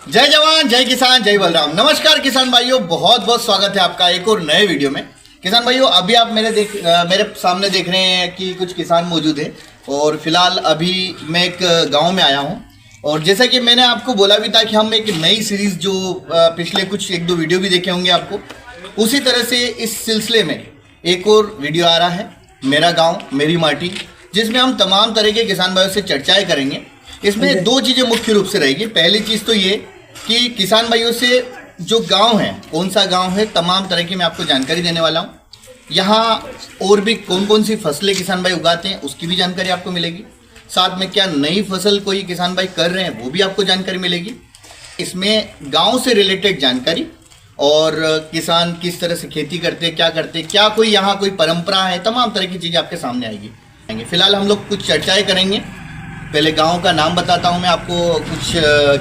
जय जवान जय किसान जय बलराम। नमस्कार किसान भाइयों, बहुत बहुत स्वागत है आपका एक और नए वीडियो में। किसान भाइयों, अभी आप मेरे सामने देख रहे हैं कि कुछ किसान मौजूद हैं और फिलहाल अभी मैं एक गांव में आया हूं। और जैसा कि मैंने आपको बोला भी था कि हम एक नई सीरीज जो पिछले कुछ एक दो वीडियो भी देखे होंगे आपको, उसी तरह से इस सिलसिले में एक और वीडियो आ रहा है, मेरा गाँव मेरी माटी, जिसमें हम तमाम तरह के किसान भाइयों से चर्चाएँ करेंगे। इसमें दो चीज़ें मुख्य रूप से रहेगी। पहली चीज़ तो ये कि किसान भाइयों से जो गांव है, कौन सा गांव है, तमाम तरह की मैं आपको जानकारी देने वाला हूं। यहाँ और भी कौन कौन सी फसलें किसान भाई उगाते हैं उसकी भी जानकारी आपको मिलेगी। साथ में क्या नई फसल कोई किसान भाई कर रहे हैं वो भी आपको जानकारी मिलेगी। इसमें गांव से रिलेटेड जानकारी और किसान किस तरह से खेती करते हैं, क्या करते हैं, क्या कोई यहाँ कोई परंपरा है, तमाम तरह की चीज़ें आपके सामने आएगी। फिलहाल हम लोग कुछ चर्चाएँ करेंगे। पहले गांव का नाम बताता हूं मैं आपको, कुछ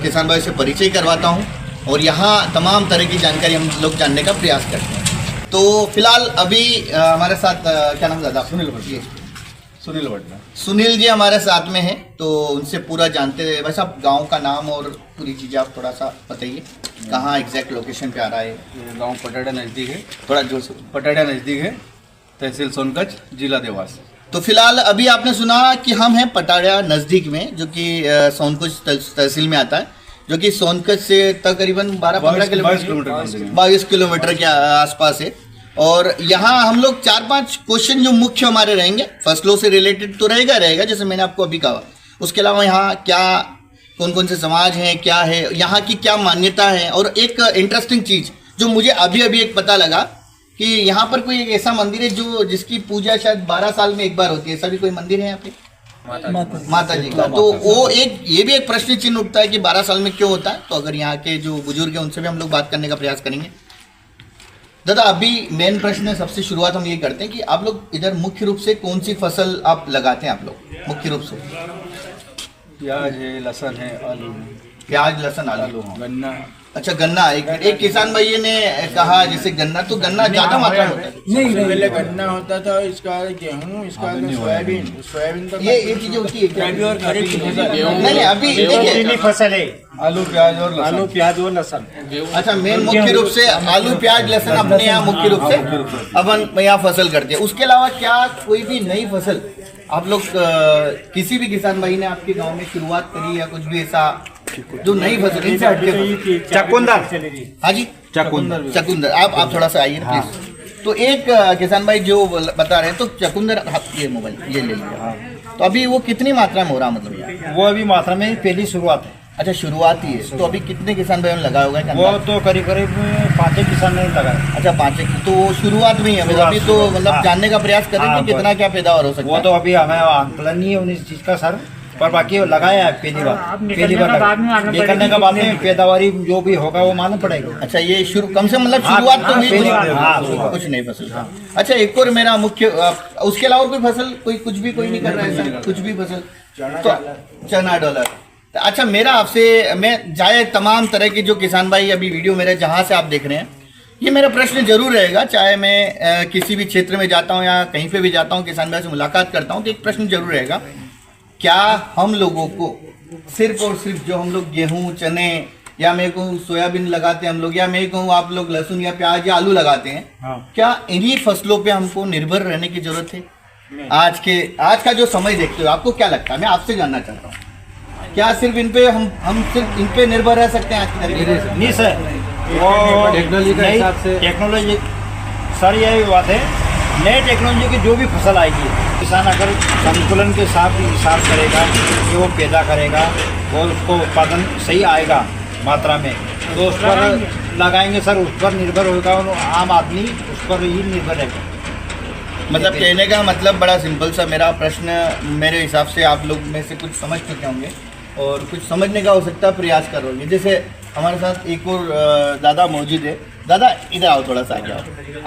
किसान भाई से परिचय करवाता हूं और यहाँ तमाम तरह की जानकारी हम लोग जानने का प्रयास करते हैं। तो फिलहाल अभी हमारे साथ क्या नाम दादा? सुनील भट्ट। सुनील जी हमारे साथ में हैं, तो उनसे पूरा जानते हैं। वैसे आप गांव का नाम और पूरी चीज़ें आप थोड़ा सा बताइए, कहाँ एग्जैक्ट लोकेशन पे आ रहा है? गाँव पटाड़ा नज़दीक है, थोड़ा जोर से। पटाड़ा नज़दीक है, तहसील सोनकच्छ, जिला देवास। तो फिलहाल अभी आपने सुना कि हम हैं पटाड़ा नज़दीक में, जो कि सोनकच्छ तहसील में आता है, जो कि सोनकच्छ से तकरीबन 22 किलोमीटर के आसपास है। और यहाँ हम लोग 4-5 क्वेश्चन जो मुख्य हमारे रहेंगे, फसलों से रिलेटेड तो रहेगा जैसे मैंने आपको अभी कहा। उसके अलावा यहाँ क्या कौन कौन से समाज हैं, क्या है यहाँ की क्या मान्यता है। और एक इंटरेस्टिंग चीज़ जो मुझे अभी एक पता लगा कि यहाँ पर कोई एक ऐसा मंदिर है जो जिसकी पूजा शायद 12 साल में एक बार होती है। ऐसा भी कोई मंदिर है यहाँ पे? माता जी का। तो वो ये भी एक प्रश्न चिन्ह उठता है कि 12 साल में क्यों होता है। तो अगर यहाँ के जो बुजुर्ग हैं उनसे भी हम लोग बात करने का प्रयास करेंगे। दादा, अभी मेन प्रश्न है, सबसे शुरुआत हम ये करते हैं कि आप लोग इधर मुख्य रूप से कौन सी फसल आप लगाते हैं? आप लोग मुख्य रूप से प्याज है, लहसुन है, आलू। प्याज, लहसुन, आलू, गन्ना। अच्छा, गन्ना। एक किसान भाई ने कहा जैसे गन्ना, तो गन्ना ज्यादा मात्रा में होता है? नहीं, पहले गन्ना होता था, इसका गेहूँ, इसका सोयाबीन तो ये चीजें होती है और खरीफ की फसल। नहीं, अभी देखिए फसल है, आलू प्याज और लहसुन। आलू प्याज और लहसुन। अच्छा, मेन मुख्य रूप से आलू प्याज लहसुन अपने यहाँ मुख्य रूप से अपन यहाँ फसल करते हैं। उसके अलावा क्या कोई भी नई फसल आप लोग किसी भी किसान भाई ने आपके गांव में शुरुआत करी या कुछ भी ऐसा जो नई फसल इनसे हटके? चकुंदर। हाँ जी, चकुंदर। आप थोड़ा सा आइए प्लीज। तो एक किसान भाई जो बता रहे हैं, तो चकुंदर, ये मोबाइल ये ले लीजिए। तो अभी वो कितनी मात्रा में हो रहा, मतलब वो अभी मात्रा में पहली शुरुआत है। अच्छा, शुरुआत ही है। तो अभी कितने किसान भाइयों ने लगा होगा? वो तो करीब 5 किसान ने लगाया। अच्छा, 5। तो वो शुरुआत में ही है, अभी तो मतलब जानने का प्रयास करेंगे कितना क्या पैदावार हो सकता है। वो तो अभी हमें आंकलन नहीं है उस चीज का सर, पर बाकी लगाया है पहली बार। ये करने के बाद में पैदावारी जो भी होगा वो मालूम पड़ेगा। अच्छा, ये शुरू कम से मतलब शुरुआत तो हुई कुछ नहीं फसल। अच्छा, एक और मेरा मुख्य, उसके अलावा कोई फसल कुछ भी कोई नहीं कर रहा है सर? कुछ भी फसल? चना, डॉलर। अच्छा, मेरा आपसे, मैं चाहे तमाम तरह के जो किसान भाई अभी वीडियो मेरे जहाँ से आप देख रहे हैं, ये मेरा प्रश्न जरूर रहेगा, चाहे मैं किसी भी क्षेत्र में जाता हूँ या कहीं पे भी जाता हूँ, किसान भाई से मुलाकात करता हूँ, तो एक प्रश्न जरूर रहेगा, क्या हम लोगों को सिर्फ और सिर्फ जो हम लोग गेहूँ, चने, या मैं कहूँ सोयाबीन लगाते हैं हम लोग, या मैं कहूँ आप लोग लहसुन या प्याज या आलू लगाते हैं, क्या इन्हीं फसलों पे हमको निर्भर रहने की जरूरत है? आज का जो समय देखते हो, आपको क्या लगता है? मैं आपसे जानना चाहता हूँ, क्या सिर्फ इन पे हम सिर्फ इन पे निर्भर रह सकते हैं आज की तारीख में? नहीं सर, वो टेक्नोलॉजी के हिसाब से, टेक्नोलॉजी सर यही बात है, नई टेक्नोलॉजी की जो भी फसल आएगी, किसान अगर संतुलन के साथ हिसाब करेगा कि वो पैदा करेगा और उसको उत्पादन सही आएगा मात्रा में, तो उस पर लगाएंगे सर, उस पर निर्भर होगा और आम आदमी उस पर ही निर्भर रहेगा। मतलब कहने का मतलब बड़ा सिंपल सा मेरा प्रश्न, मेरे हिसाब से आप लोग में से कुछ समझ चुके होंगे और कुछ समझने का हो सकता है प्रयास करोगे। जैसे हमारे साथ एक और दादा मौजूद है। दादा, इधर आओ, थोड़ा सा आगे आओ।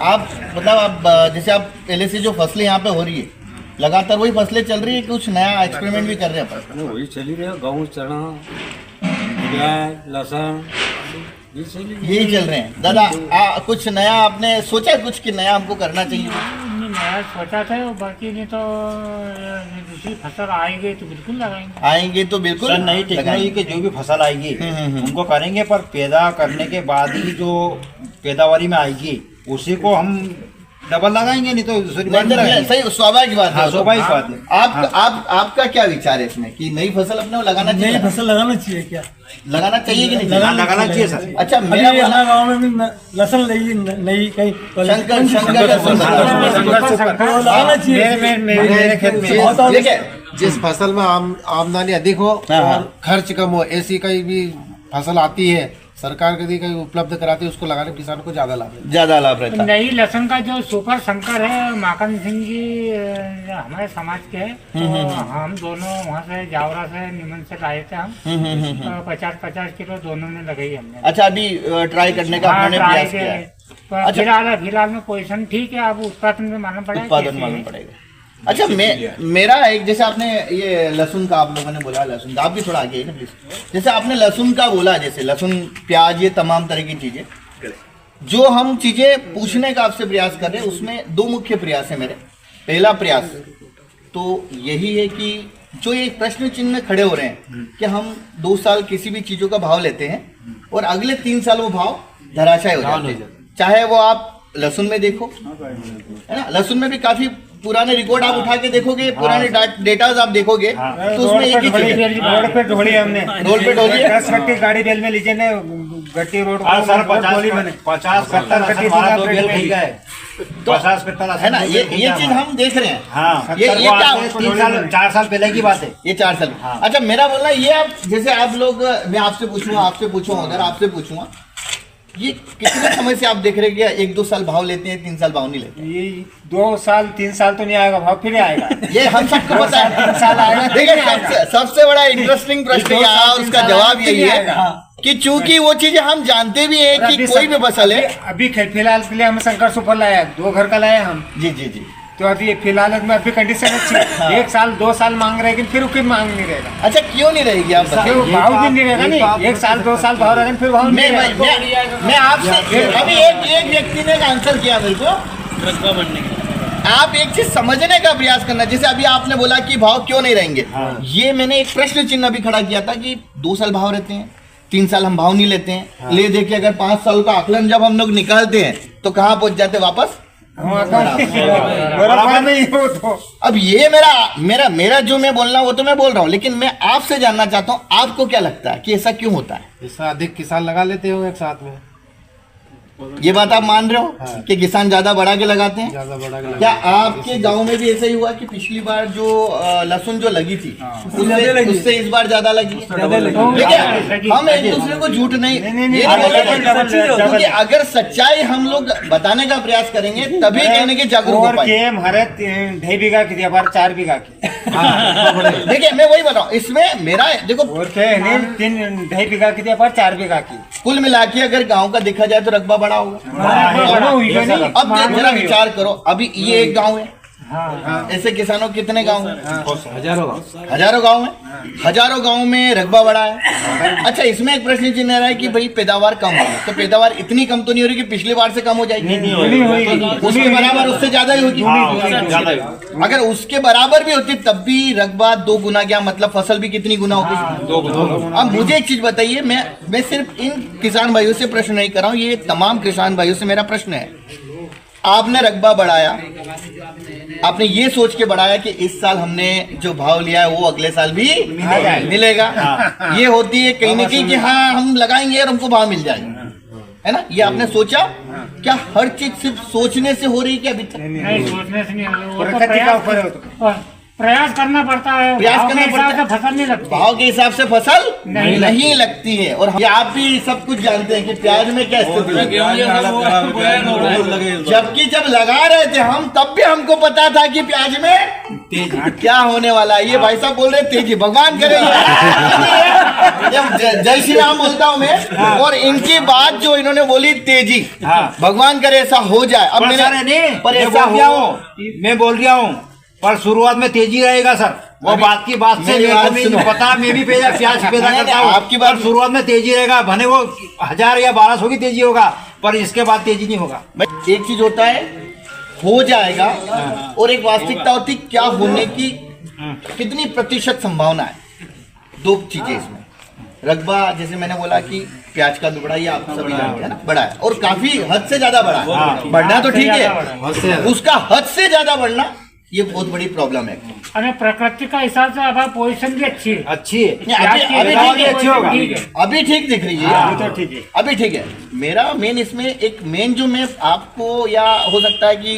आप मतलब आप जैसे आप पहले से जो फसलें यहाँ पे हो रही है, लगातार वही फसलें चल रही है, कुछ नया एक्सपेरिमेंट भी कर रहे हैं अपन? वही चल ही रहा, गेहूँ, चना, प्याज, लहसुन, यही चल रहे हैं। दादा, कुछ नया आपने सोचा कुछ कि नया हमको करना चाहिए? सोचा था बाकी नहीं तो दूसरी फसल आएगी तो बिल्कुल लगाएंगे। आएंगे तो बिल्कुल सर नई टेक्नोलॉजी के जो भी फसल आएगी उनको करेंगे, पर पैदा करने के बाद ही जो पैदावारी में आएगी उसी को हम डबल लगाएंगे, नहीं तो दूसरी बार नहीं लगाएंगे। सही स्वाभाविक बात है। हाँ, स्वाभाविक बात है। आपका क्या विचार है इसमें कि नई फसल अपने को लगाना चाहिए? नई फसल लगाना चाहिए क्या? लगाना चाहिए कि नहीं? लगाना चाहिए सर। अच्छा अभी मेरा बोलना हमारे गाँव में भी लहसुन नई कहीं शंकर लहसुन तो लगाना चाहिए। मेरे खेत में बहुत और- देखिए जिस फसल में आमदनी अधिक हो और खर्च कम हो, ऐसी कहीं भी फसल आती है सरकार कभी कहीं उपलब्ध कराती है, उसको लगाने किसान को ज्यादा लाभ है। ज्यादा लाभ रहता है। नई लहसुन का जो सुपर शंकर है माखन सिंह जी हमारे समाज के हैं, तो हम दोनों वहाँ से जावरा से निमन से लाए थे हम 50-50 किलो दोनों ने लगाई हमने। अच्छा अभी ट्राई करने का हाँ, आपने ट्राई प्रयास किया है। के। तो फिलहाल में पोजीशन ठीक है, अब उत्पादन में मालूम पड़ेगा उत्पादन कैसे मालूम है। पड़ेगा। अच्छा मेरा एक जैसे आपने ये लहसुन का आप लोगों ने बोला, लहसुन का आप भी थोड़ा आगे है ना प्लीज। जैसे आपने लहसुन का बोला, जैसे लहसुन प्याज ये तमाम तरह की चीजें जो हम चीजें पूछने का आपसे प्रयास कर रहे हैं, उसमें दो मुख्य प्रयास है मेरे। पहला प्रयास तो यही है कि जो ये प्रश्न चिन्ह में खड़े हो रहे हैं कि हम 2 साल किसी भी चीजों का भाव लेते हैं और अगले 3 साल वो भाव धराशायी हो जाते हैं। चाहे वो आप लहसुन में देखो, है ना, लहसुन में भी काफी पुराने रिकॉर्ड आप उठा के देखोगे, पुराने डेटाज आप देखोगे तो उसमें एक ही चीज है। रोड पे ढोली हमने, रोड पे ढोली है। 10 गट्टी गाड़ी बेल में लीजिए ने गट्टी रोड हाँ, को 50-70 गट्टी बेल फेंक गए, 50-70 है ना, ये चीज हम देख रहे हैं। हाँ, ये क्या 4 साल पहले की बात है। ये 4 साल। अच्छा मेरा बोलना ये, आप जैसे आप लोग, मैं आपसे पूछूंगा अगर आपसे पूछूंगा ये कितने समय से आप देख रहे हैं कि 1-2 साल भाव लेते हैं, 3 साल भाव नहीं लेते? ये 2 साल 3 साल तो नहीं आएगा भाव, फिर आएगा। ये हम सबको पता है। 3 साल आएगा। देखिए सबसे बड़ा इंटरेस्टिंग प्रश्न यहाँ उसका जवाब यही है कि चूंकि वो चीजें हम जानते भी हैं कि कोई भी फसल है। अभी फिलहाल के लिए हम शंकर सुपर लाया, 2 घर का लाया हम। जी तो अभी फिलहाल में अभी कंडीशन अच्छी है। 1 साल 2 साल मांग रहे, लेकिन फिर उसकी मांग नहीं रहेगा। अच्छा क्यों नहीं रहेगी आप फिर बताइए? भाव भी नहीं रहेगा। नहीं 1 साल 2 साल भाव रहेगा, फिर भाव नहीं रहेगा। मैं आपसे अभी एक व्यक्ति ने एक आंसर किया मेरे को, आप एक चीज समझने का प्रयास करना। जैसे अभी आपने बोला कि भाव क्यों नहीं रहेंगे, ये मैंने एक प्रश्न चिन्ह अभी खड़ा किया था कि 2 साल भाव रहते हैं, 3 साल हम भाव नहीं लेते हैं। ले देखिए अगर 5 साल का आकलन जब हम लोग निकालते हैं तो कहाँ पहुंच जाते वापस? बराबर नहीं हो तो अब ये मेरा जो मैं बोलना वो तो मैं बोल रहा हूँ, लेकिन मैं आपसे जानना चाहता हूँ आपको क्या लगता है कि ऐसा क्यों होता है? इससे अधिक किसान लगा लेते हो एक साथ में, ये बात आप मान रहे हो कि किसान ज्यादा बढ़ा के लगाते हैं? ज्यादा बड़ा लगा। क्या आपके गांव में भी ऐसा ही हुआ कि पिछली बार जो लहसुन जो लगी थी उससे इस बार ज्यादा लगी? देखिए हम एक दूसरे को झूठ नहीं, ये नहीं बोलेंगे, क्योंकि अगर सच्चाई हम लोग बताने का प्रयास करेंगे तभी कहने के जागरूक हो पाएंगे। हमारे 2.5 बीघा की थी, हमारे 4 बीघा की। देखिए मैं वही बताऊँ, इसमें मेरा देखो और 2.5 बीघा की थी, हमारे 4 बीघा की। कुल मिला के अगर गांव का देखा जाए तो रकबा बड़ा होगा। अब जरा विचार करो, अभी ये एक गांव है, ऐसे किसानों कितने गांव हैं? हजारों गांव हैं। हजारों गांव में रकबा बड़ा है। अच्छा इसमें एक प्रश्न चिन्ह रहा है कि भाई पैदावार कम हो, तो पैदावार इतनी कम तो नहीं हो रही कि पिछली बार से कम हो जाएगी? उसके बराबर उससे ज्यादा ही होगी। अगर उसके बराबर भी होती तब भी रकबा 2 गुना, क्या मतलब फसल भी कितनी गुना होगी? अब मुझे एक चीज बताइए, मैं सिर्फ इन किसान भाइयों से प्रश्न नहीं कर रहा हूँ, ये तमाम किसान भाइयों से मेरा प्रश्न है। आपने रकबा बढ़ाया, आपने ये सोच के बढ़ाया कि इस साल हमने जो भाव लिया है वो अगले साल भी मिलेगा। ये होती है कहीं ना कहीं कि हाँ हम लगाएंगे और हमको भाव मिल जाएगा, है ना? ये आपने सोचा? क्या हर चीज सिर्फ सोचने से हो रही है क्या अभी तक? नहीं सोचने से नहीं हो रहा, वो प्रयास करना पड़ता है। प्रयास करना पड़ता है, फसल नहीं लगती, भाव के हिसाब से फसल नहीं लगती है। और ये आप भी सब कुछ जानते हैं कि प्याज में क्या स्थिति है। जबकि जब लगा रहे थे हम तब भी हमको पता था कि प्याज में क्या होने वाला है। ये भाई साहब बोल रहे तेजी, भगवान करे जय श्री राम बोलता हूँ मैं, और इनकी बात जो इन्होंने बोली तेजी, भगवान करे ऐसा हो जाए। अब मैंने पर ऐसा मैं बोल गया हूँ, पर शुरुआत में तेजी रहेगा सर। वो बात की बात से नहीं पता, मैं भी प्याज पैदा करता हूँ। आपकी बात शुरुआत में तेजी रहेगा, भले वो 1000 या 1200 की तेजी होगा, पर इसके बाद तेजी नहीं होगा। एक चीज होता है हो जाएगा और एक वास्तविकता होती क्या होने की कितनी प्रतिशत संभावना है। दो चीजें इसमें, रकबा जैसे मैंने बोला कि प्याज का दुबड़ा ये आप सभी जानते हैं ना, बड़ा है और काफी हद से ज्यादा बड़ा है। बढ़ना तो ठीक है, उसका हद से ज्यादा बढ़ना ये बहुत बड़ी प्रॉब्लम है। અને પ્રકૃતિકા હિસાબ से अब पोजीशन भी अच्छी है। अच्छी है, अभी ठीक दिख रही है, तो ठीक है। अभी ठीक है। मेरा मेन इसमें एक मेन जो मैं आपको, या हो सकता है कि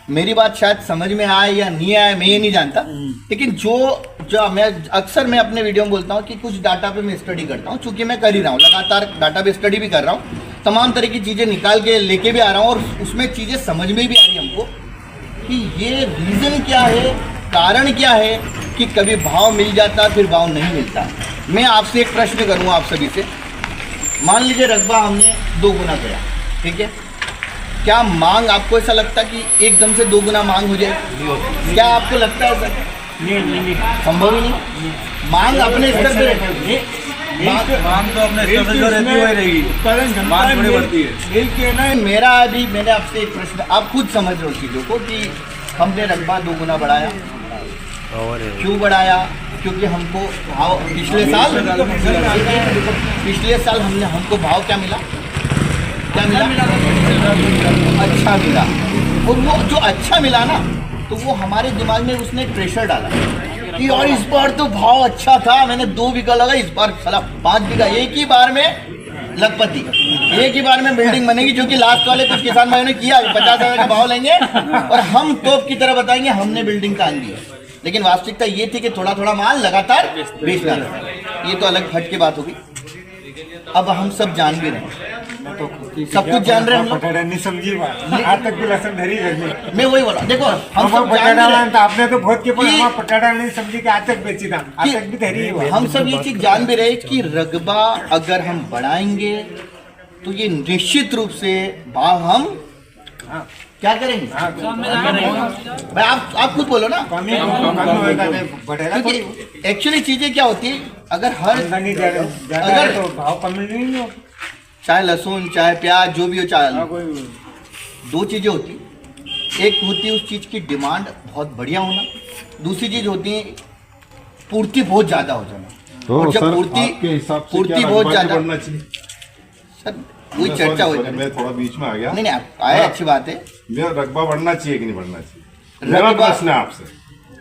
मेरी बात शायद समझ में आए या नहीं आए, मैं ये नहीं जानता, लेकिन जो मैं अक्सर मैं अपने वीडियो में बोलता हूँ कि कुछ डाटा पे मैं स्टडी करता हूँ, चूंकि मैं कर ही रहा हूँ लगातार, डाटा पे स्टडी भी कर रहा हूँ, तमाम तरह की चीजें निकाल के लेके भी आ रहा हूँ और उसमें चीजें समझ में भी आ रही हमको कि ये रीजन क्या है, कारण क्या है कि कभी भाव मिल जाता फिर भाव नहीं मिलता। मैं आपसे एक प्रश्न करूँगा आप सभी से, मान लीजिए रकबा हमने 2 गुना किया, ठीक है, क्या मांग आपको ऐसा लगता कि एकदम से 2 गुना मांग हो जाए? क्या आपको लगता है सर? नहीं, संभव ही नहीं। मांग अपने स्तर पे रहती है, मांग तो अपने स्तर पे जो रहती है वही रहेगी, मांग थोड़ी बढ़ती है। मेरा अभी मैंने आपसे एक प्रश्न, आप खुद समझ रहे हो चीज़ों को कि हमने रकबा 2 गुना बढ़ाया, क्यों बढ़ाया? क्योंकि हमको भाव पिछले साल हमको भाव क्या मिला? अच्छा मिला, और वो जो अच्छा मिला ना, तो वो हमारे दिमाग में उसने एक प्रेशर डाला कि और इस बार तो भाव अच्छा था, मैंने 2 बीघा लगा, इस बार साला 5 बीघा, एक ही बार में लखपति, एक ही बार में बिल्डिंग बनेगी। क्योंकि लास्ट वाले कुछ किसान भाइयों ने किया 50,000 का भाव लेंगे और हम तोप की तरह बताएंगे हमने बिल्डिंग तान दी। लेकिन वास्तविकता ये थी कि थोड़ा थोड़ा माल लगातार बेचना था। ये तो अलग हट की बात होगी। अब हम सब जान भी रहे हैं, सब कुछ जान रहे हैं हम लोग। नहीं समझी बात, आज तक भी लसन धरी रही। मैं वही बोला, देखो हम सब जान भी रहे हैं, आपने तो बहुत के पटाटा नहीं समझी कि आज तक बेची था, आज तक भी धरी है। हम सब ये चीज जान भी रहे कि रकबा अगर हम बढ़ाएंगे तो ये निश्चित रूप से भाव हम क्या करेंगे? भाई आप खुद बोलो ना, क्योंकि एक्चुअली चीजें क्या होती है, अगर अगर तो भाव कम नहीं हो, चाहे लहसुन चाहे प्याज जो भी हो, चाहे 2 चीजें होती, एक होती है उस चीज की डिमांड बहुत बढ़िया होना, दूसरी चीज होती है पूर्ति बहुत ज्यादा हो जाना। तो और जब सर पूर्ति आपके हिसाब से पूर्ति क्या बहुत रकबा ज्यादा, बढ़ना चाहिए? सर वही चर्चा हो मैं थोड़ा बीच में आ गया। नहीं आए, अच्छी बात है। मेरा रकबा बढ़ना चाहिए कि नहीं बढ़ना चाहिए, मेरा प्रश्न है आपसे।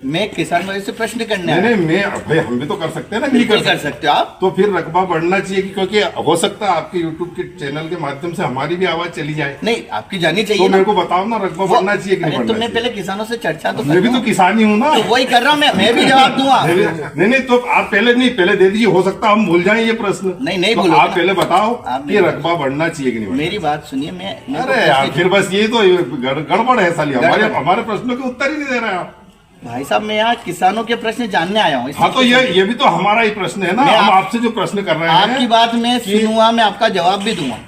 मैं किसान भाई से प्रश्न करने नहीं मैं भाई, हम भी तो कर सकते हैं ना, नहीं बिल्कुल कर सकते हो आप। तो फिर रकबा बढ़ना चाहिए क्योंकि हो सकता है आपके यूट्यूब के चैनल के माध्यम से हमारी भी आवाज चली जाए। नहीं, आपकी जानी चाहिए तो ना। मेरे को बताओ ना, रकबा बढ़ना चाहिए कि नहीं बढ़ना तुमने चाहिए? पहले किसानों से चर्चा तो मैं भी तो किसान ही हूँ ना, तो वही कर रहा हूँ मैं भी जवाब दूंगा। नहीं तो आप पहले दे दीजिए, हो सकता है हम भूल जाए ये प्रश्न। नहीं तो भूलो, आप पहले बताओ आप कि रकबा बढ़ना चाहिए कि नहीं बढ़ना? मेरी बात सुनिए, मैं अरे यार फिर बस ये तो गड़बड़ है साली, हमारे प्रश्नों के उत्तर ही नहीं दे रहे आप। भाई साहब मैं यहाँ किसानों के प्रश्न जानने आया हूँ। हाँ तो ये भी तो हमारा ही प्रश्न है ना, हम आपसे जो प्रश्न कर रहे हैं। आपकी बात मैं सुनूंगा, मैं आपका जवाब भी दूंगा।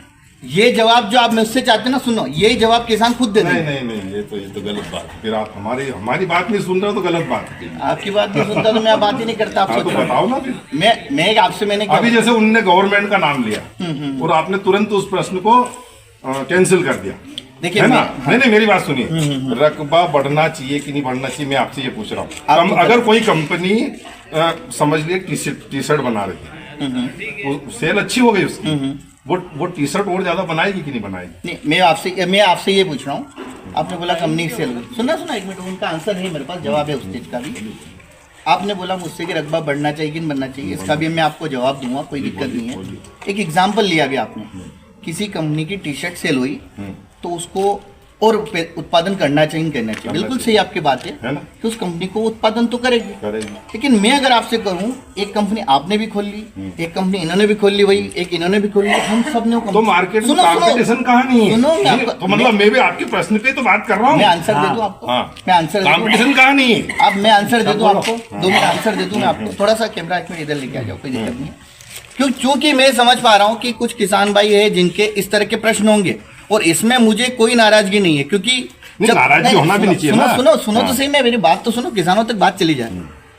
ये जवाब जो आप मुझसे चाहते हैं ना, सुनो, यही जवाब किसान खुद दे देंगे। नहीं ये तो गलत बात है। फिर आप हमारी बात नहीं सुन रहे हो तो गलत बात है। आपकी बात नहीं सुनता तो मैं बात ही नहीं करता। आप तो बताओ ना फिर। मैं आपसे मैंने अभी जैसे उनने गवर्नमेंट का नाम लिया और आपने तुरंत उस प्रश्न को कैंसिल कर दिया, देखिए है ना? नहीं मेरी बात सुनिए, रकबा बढ़ना चाहिए कि नहीं बढ़ना चाहिए, मैं आपसे ये पूछ रहा हूँ। अगर कोई कंपनी समझ लिए टी शर्ट बना रही है, सेल अच्छी हो गई उसकी, वो टी शर्ट और ज्यादा बनाएगी कि नहीं बनाएगी? नहीं, मैं आपसे ये पूछ रहा हूँ। आपने बोला कंपनी सेल, सुना 1 मिनट, उनका आंसर है मेरे पास, जवाब है उस चीज का भी। आपने बोला मुझसे कि रकबा बढ़ना चाहिए कि नहीं बढ़ना चाहिए, इसका भी मैं आपको जवाब दूंगा, कोई दिक्कत नहीं है। एक एग्जाम्पल लिया अभी आपने, किसी कंपनी की टी शर्ट सेल हुई तो उसको और उत्पादन करना चाहिए, बिल्कुल सही आपकी बात है कि उस कंपनी को उत्पादन तो करेगी। लेकिन मैं अगर आपसे कहूँ, एक कंपनी आपने भी खोल ली, एक कंपनी इन्होंने भी खोल ली, वही एक इन्होंने भी खोल ली, हम सब ने तो मार्केट में कंपटीशन कहाँ नहीं है? सुनो, तो मतलब मैं भी आपके प्रश्न पे तो बात कर रहा हूँ। मैं आंसर दे दूँ आपको, मैं आंसर कंपटीशन कहाँ नहीं है? अब मैं आंसर दे दूँ आपको, 2 मिनट आंसर दे दूँ मैं आपको। थोड़ा सा कैमरा 1 मिनट इधर लेके आ जाओ, कोई दिक्कत नहीं है। क्योंकि मैं समझ पा रहा हूँ कि कुछ किसान भाई है जिनके इस तरह के प्रश्न होंगे, और इसमें मुझे कोई नाराजगी नहीं है, क्योंकि नाराजगी होना भी नहीं चाहिए ना। सुनो तो सही, मैं मेरी बात तो सुनो, किसानों तक बात चली जाए।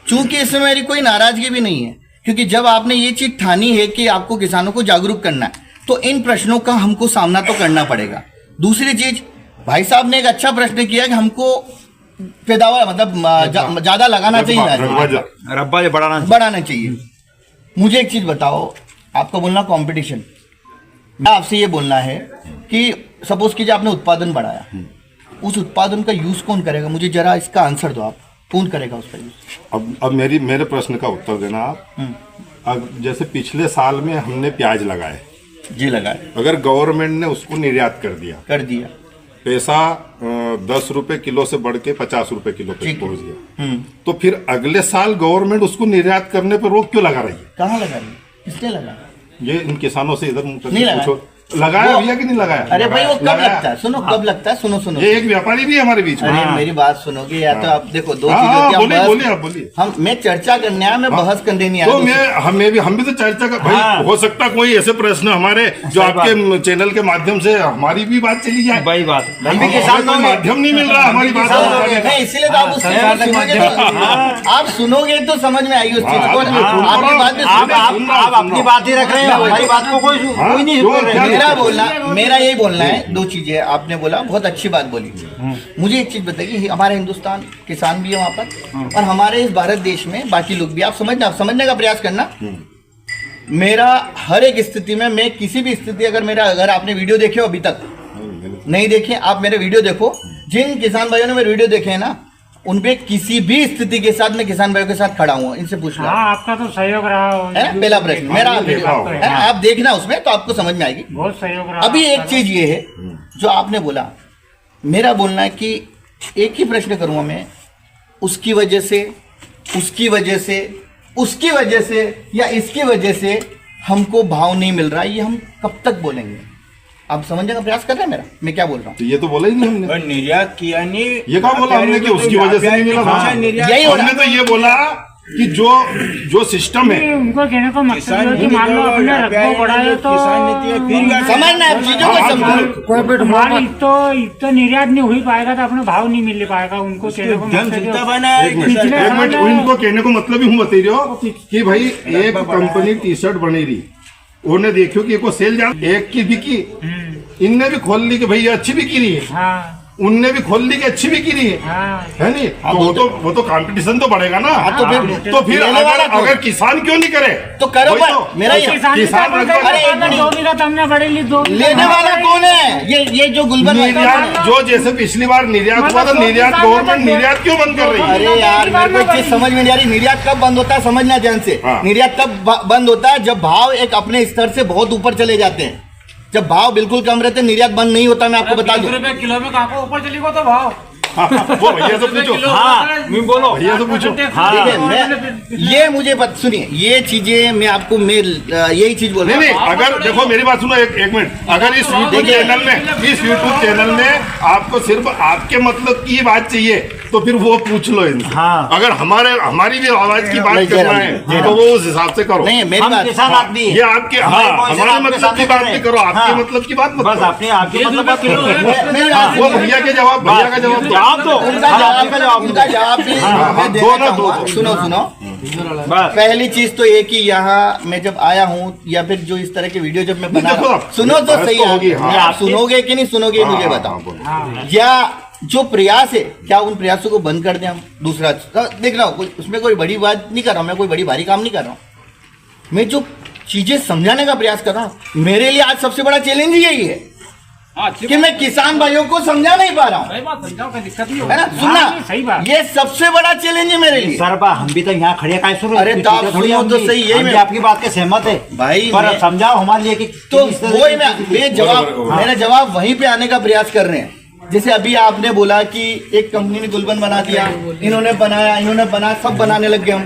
चूंकि इसमें मेरी कोई नाराजगी भी नहीं है, क्योंकि जब आपने ये चीज ठानी है कि आपको किसानों को जागरूक करना है, तो इन प्रश्नों का हमको सामना तो करना पड़ेगा। दूसरी चीज, भाई साहब ने एक अच्छा प्रश्न किया कि हमको पैदावार मतलब ज्यादा लगाना चाहिए, रब्बा जो बढ़ाना चाहिए। मुझे एक चीज बताओ, आपका बोलना कंपटीशन, मैं आपसे ये बोलना है कि सपोज कीजिए आपने उत्पादन बढ़ाया, उस उत्पादन का यूज कौन करेगा? मुझे जरा इसका आंसर दो आप, कौन करेगा उसका यूज? अब मेरे प्रश्न का उत्तर देना आप। अब जैसे पिछले साल में हमने प्याज लगाए जी, लगाए, अगर गवर्नमेंट ने उसको निर्यात कर दिया, पैसा 10 रुपए किलो से बढ़ के 50 रुपए किलो पे पहुंच गया, तो फिर अगले साल गवर्नमेंट उसको निर्यात करने पर रोक क्यों लगा रही है? कहाँ लगा रही है? किसने लगा? ये इन किसानों से इधर नहीं लगा। पूछो, लगाया भैया कि नहीं लगाया? अरे भाई वो कब लगता है? सुनो, कब लगता है? सुनो ये एक व्यापारी भी है हमारे बीच में। अरे मेरी बात सुनोगे या तो आप देखो, दो हाँ, चीजें होती हैं, हम बोलिए आप बोलिए। हम मैं चर्चा करने आया, मैं बहस करने नहीं तो आया। हम भी तो चर्चा कर भाई, हो सकता कोई ऐसे प्रश्न हमारे जो आपके चैनल के माध्यम से हमारी भी बात चली जाए। वही बात भी किसान कोई माध्यम नहीं मिल रहा हमारी बात नहीं, इसीलिए तो आप उस चीज को सुनोगे तो आप सुनोगे तो समझ में आएगी उस चीज को। आपकी बात आप अपनी बात ही रख रहे हैं, हमारी बात को कोई नहीं सुन रहे। मेरा यही बोलना है, दो चीजें आपने बोला, बहुत अच्छी बात बोली। मुझे एक चीज बताइए, हमारा हिंदुस्तान किसान भी है वहां पर, और हमारे इस भारत देश में बाकी लोग भी, आप समझने का प्रयास करना। मेरा हर एक स्थिति में, मैं किसी भी स्थिति, अगर आपने वीडियो देखे हो अभी तक नहीं देखे, आप मेरे वीडियो देखो, जिन किसान भाइयों ने मेरे वीडियो देखे हैं ना, उनपे किसी भी स्थिति के साथ मैं किसान भाइयों के साथ खड़ा हूँ, इनसे पूछ लो। हाँ, आपका तो सहयोग रहा है ना, पहला प्रश्न मेरा है ना, आप देखना उसमें तो आपको समझ में आएगी। बहुत सहयोग रहा। अभी एक चीज ये है जो आपने बोला, मेरा बोलना है कि एक ही प्रश्न करूंगा मैं, उसकी वजह से, उसकी वजह से, उसकी वजह से या इसकी वजह से हमको भाव नहीं मिल रहा, ये हम कब तक बोलेंगे? आप समझने का प्रयास कर रहे हैं मेरा, मैं क्या बोल रहा हूँ? तो ये तो बोला ही नहीं हमने, निर्यात किया नहीं, ये कहा बोला हमने कि उसकी वजह से नहीं मिला। यही हमने तो ये बोला कि जो सिस्टम है, उनको कहने का मतलब है कि मान लो अपने रकबा बढ़ाए तो समझना है चीजों को, समझो। हमारी तो निर्यात नहीं हो पाएगा तो अपने भाव नहीं मिल पाएगा। उनको कहने को मतलब उनको कहने को मतलब ही हूँ बता रही हो कि भाई एक कंपनी टी शर्ट बने रही, उन्हें देखियो कि एक सेल जा, एक की बिकी, इनने भी खोल ली कि भाई ये अच्छी बिकी रही है, हाँ, उनने भी खोल ली कि अच्छी बिकी रही है, हाँ, है नहीं? तो वो तो कंपटीशन तो बढ़ेगा ना। तो फिर अगर किसान क्यों नहीं करे तो करो। मेरा किसान लेने वाला कौन है? ये जो गुलबन निर्यात, जो जैसे पिछली बार निर्यात हुआ था, निर्यात गवर्नमेंट निर्यात क्यों बंद कर रही है? अरे यार, मेरे को एक चीज समझ में नहीं आ रही, निर्यात कब बंद होता है? समझना ध्यान से, निर्यात तब बंद होता है जब भाव एक अपने स्तर से बहुत ऊपर चले जाते हैं। जब भाव बिल्कुल कम रहते हैं, निर्यात बंद नहीं होता। मैं आपको बता दूं, किलो में कहाँ ऊपर चलेगा तो भाव वो भैया से पूछो, बोलो भैया से पूछो। ठीक है, मैं ये मुझे सुनिए, ये चीजें मैं आपको यही चीज बोल रहा हूँ। नहीं, अगर देखो मेरी बात सुनो एक मिनट, अगर इस यूट्यूब चैनल में आपको सिर्फ आपके मतलब की बात चाहिए तो फिर वो पूछ लो इनसे। हाँ। अगर हमारी भी आवाज की बात करना है तो वो उस हिसाब से करो। नहीं, मेरी बात, किसान आदमी ये आपके हमारे मतलब की बात नहीं करो, आपके मतलब की बात मत बस करो। अपने आपके मतलब वो भैया के जवाब, भैया का जवाब उनका जवाब भी मैं देना चाहूंगा। सुनो, पहली चीज तो एक ही, यहाँ मैं जब आया हूँ या फिर जो इस तरह के वीडियो जब मैं बना रहा हूँ, सुनो तो सही है, आप सुनोगे कि नहीं सुनोगे मुझे बताओ। या जो प्रयास है, क्या उन प्रयासों को बंद कर दें हम? दूसरा देख रहा हूँ, उसमें कोई बड़ी बात नहीं कर रहा हूँ, मैं कोई बड़ी भारी काम नहीं कर रहा हूँ। मैं जो चीजें समझाने का प्रयास कर रहा हूँ, मेरे लिए आज सबसे बड़ा चैलेंज यही है कि मैं किसान भाइयों को समझा नहीं पा रहा हूँ, है ना? सुनना, ये सबसे बड़ा चैलेंज है मेरे लिए। सर हम भी तो यहाँ खड़े का सुनो। अरे तो आप सुनो तो सही, यही मैं आपकी बात के सहमत है भाई, पर समझाओ हमारे लिए कि तो वही मेरा जवाब वहीं पे आने का प्रयास कर रहे हैं। जैसे अभी आपने बोला कि एक कंपनी ने गुलबन बना दिया, इन्होंने बनाया, सब बनाने लग गए हम।